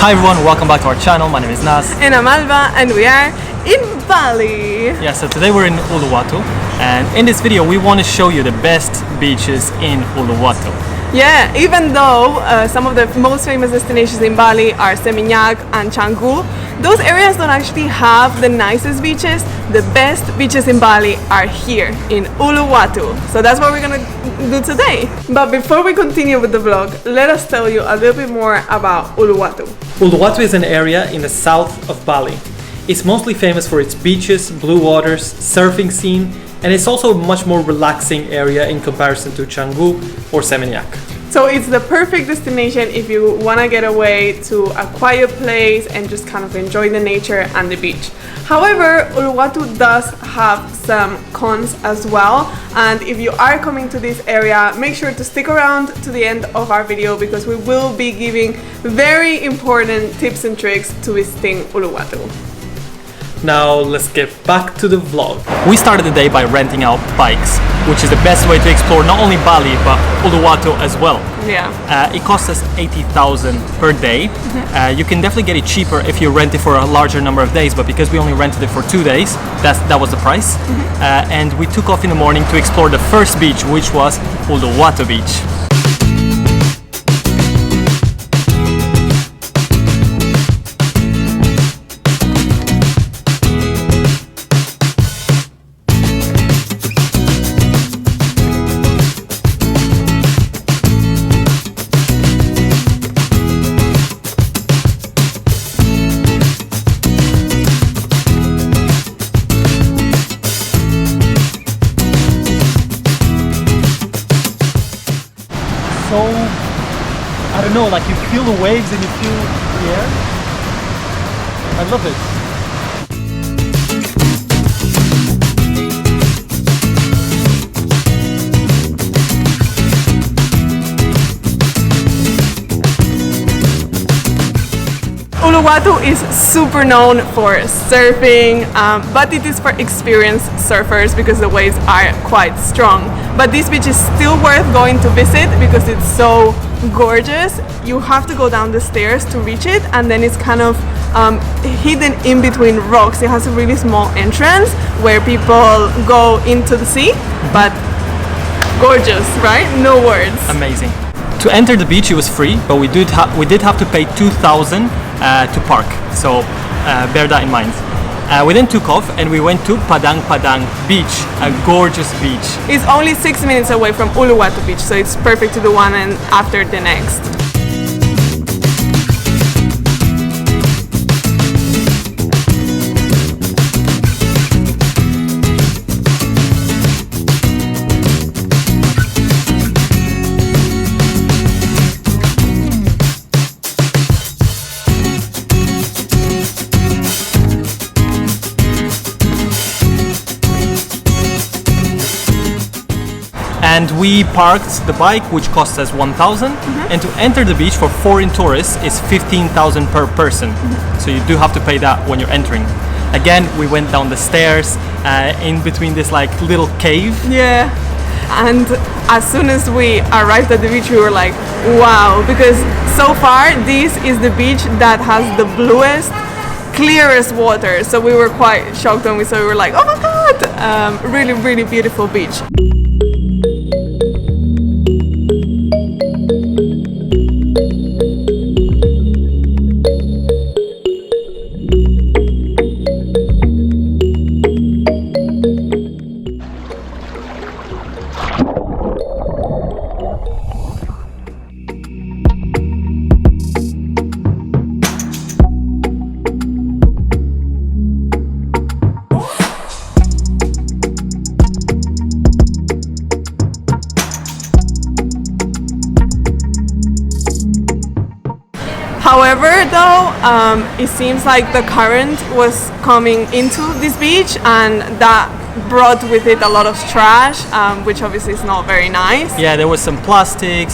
Hi everyone, welcome back to our channel. My name is Nas. And I'm Alba, and we are in Bali. Yeah, so today we're in Uluwatu, and in this video we want to show you the best beaches in Uluwatu. Yeah, even though some of the most famous destinations in Bali are Seminyak and Canggu, those areas don't actually have the nicest beaches. The best beaches in Bali are here in Uluwatu. So that's what we're gonna do today. But before we continue with the vlog, let us tell you a little bit more about Uluwatu. Uluwatu is an area in the south of Bali. It's mostly famous for its beaches, blue waters, surfing scene, and it's also a much more relaxing area in comparison to Canggu or Seminyak. So it's the perfect destination if you want to get away to a quiet place and just kind of enjoy the nature and the beach. However, Uluwatu does have some cons as well, and if you are coming to this area, make sure to stick around to the end of our video because we will be giving very important tips and tricks to visiting Uluwatu. Now let's get back to the vlog. We started the day by renting out bikes, which is the best way to explore not only Bali but Uluwatu as well. Yeah. It costs us 80,000 per day. You can definitely get it cheaper if you rent it for a larger number of days, but because we only rented it for 2 days, that was the price. And we took off in the morning to explore the first beach, which was Uluwatu Beach. So, I don't know, like you feel the waves and you feel the air. I love it. Uluwatu is super known for surfing, but it is for experienced surfers because the waves are quite strong. But this beach is still worth going to visit because it's so gorgeous. You have to go down the stairs to reach it, and then it's kind of hidden in between rocks. It has a really small entrance where people go into the sea, but gorgeous, right? No words. Amazing. To enter the beach it was free, but we did have to pay 2,000 to park, so bear that in mind. We then took off and we went to Padang Beach, a gorgeous beach. It's only 6 minutes away from Uluwatu Beach, so it's perfect to do one and after the next. And we parked the bike, which cost us 1,000, and to enter the beach for foreign tourists is 15,000 per person. So you do have to pay that when you're entering. Again, we went down the stairs in between this like little cave. Yeah, and as soon as we arrived at the beach, we were like, wow, because so far this is the beach that has the bluest, clearest water. So we were quite shocked when we saw it. We were like, oh my god, really, really beautiful beach. However, though, it seems like the current was coming into this beach and that brought with it a lot of trash, which obviously is not very nice. Yeah, there was some plastic,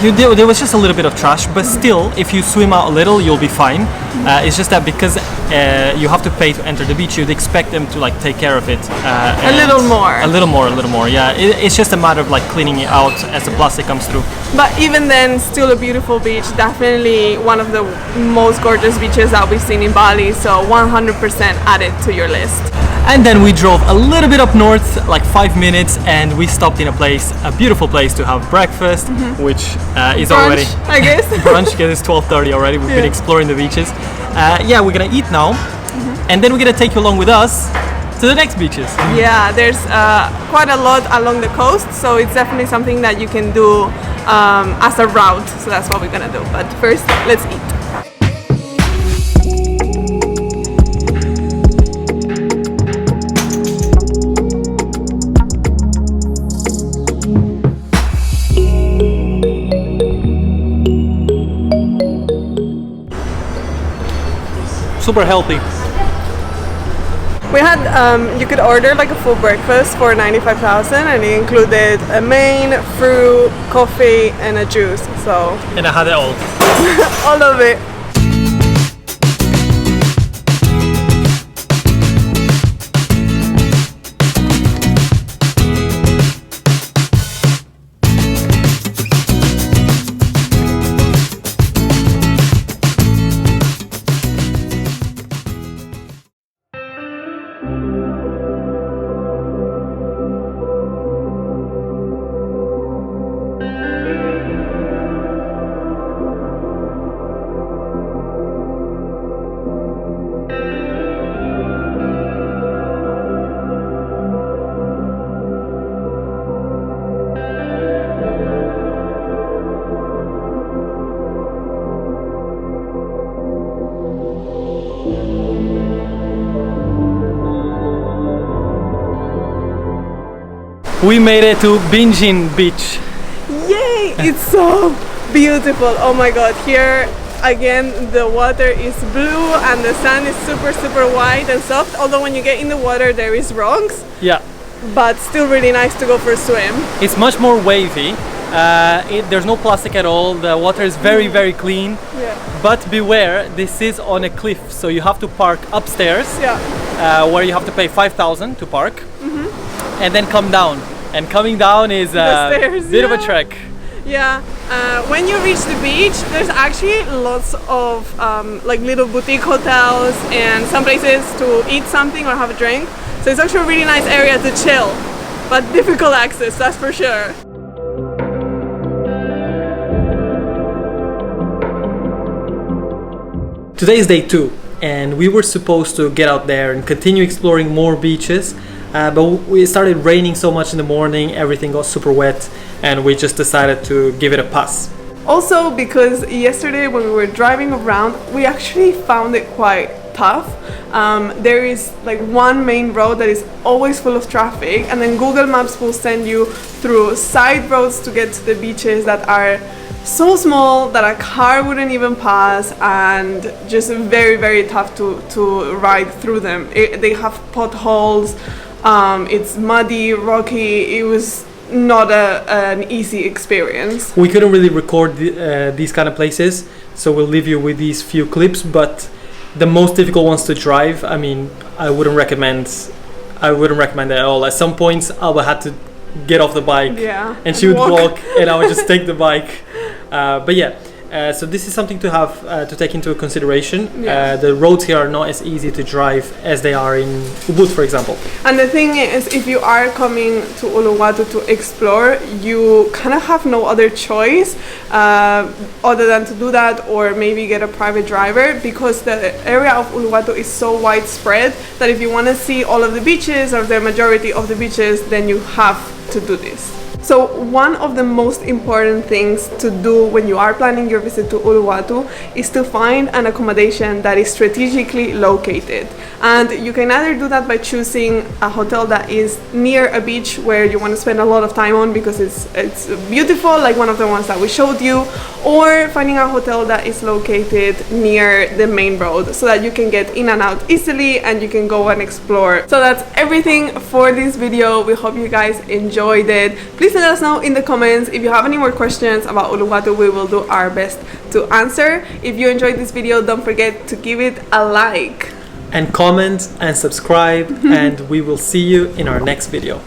there was just a little bit of trash, but still, if you swim out a little, you'll be fine. It's just that because you have to pay to enter the beach. You'd expect them to like take care of it. A little more. A little more. Yeah, it's just a matter of like cleaning it out as the plastic comes through. But even then, still a beautiful beach. Definitely one of the most gorgeous beaches that we've seen in Bali. So 100% add it to your list. And then we drove a little bit up north, like 5 minutes, and we stopped in a beautiful place to have breakfast, which is Brunch, already I guess. brunch, because it's 12:30 already. We've been exploring the beaches. Yeah, we're gonna eat now, and then we're gonna take you along with us to the next beaches. Yeah, there's quite a lot along the coast, so it's definitely something that you can do as a route. So that's what we're gonna do. But first, let's eat. Super healthy. We had, you could order like a full breakfast for 95,000, and it included a main, fruit, coffee, and a juice. So And I had it all. all of it. We made it to Bingin Beach. Yay! It's so beautiful. Oh my god, here again the water is blue and the sand is super white and soft, although when you get in the water there is rocks, Yeah, but still really nice to go for a swim. it's much more wavy. There's no plastic at all. The water is very clean. Yeah. But beware, this is on a cliff, so you have to park upstairs, Yeah. where you have to pay 5,000 to park, and then come down. And coming down is a stairs, bit of a yeah. trek. Yeah, when you reach the beach, there's actually lots of like little boutique hotels and some places to eat something or have a drink. So it's actually a really nice area to chill, but difficult access, that's for sure. Today is day 2, and we were supposed to get out there and continue exploring more beaches, but we started raining so much in the morning, everything got super wet, and we just decided to give it a pass. Also because yesterday when we were driving around, we actually found it quite tough. There is like one main road that is always full of traffic, and then Google Maps will send you through side roads to get to the beaches that are so small that a car wouldn't even pass, and just very tough to ride through them. They have potholes, it's muddy, rocky. It was not an easy experience. We couldn't really record these kind of places, so we'll leave you with these few clips, but the most difficult ones to drive, I mean, I wouldn't recommend it at all. At some points Alba had to get off the bike, Yeah, and she would walk. walk and I would just take the bike. But yeah, so this is something to have to take into consideration. Yeah. The roads here are not as easy to drive as they are in Ubud, for example. And the thing is, if you are coming to Uluwatu to explore, you kind of have no other choice other than to do that, or maybe get a private driver, because the area of Uluwatu is so widespread that if you want to see all of the beaches or the majority of the beaches, then you have to do this. So one of the most important things to do when you are planning your visit to Uluwatu is to find an accommodation that is strategically located. And you can either do that by choosing a hotel that is near a beach where you want to spend a lot of time on because it's beautiful, like one of the ones that we showed you, or finding a hotel that is located near the main road so that you can get in and out easily and you can go and explore. So that's everything for this video. We hope you guys enjoyed it. Please let us know in the comments if you have any more questions about Uluwatu. We will do our best to answer. If you enjoyed this video, don't forget to give it a like. and comment and subscribe, and we will see you in our next video.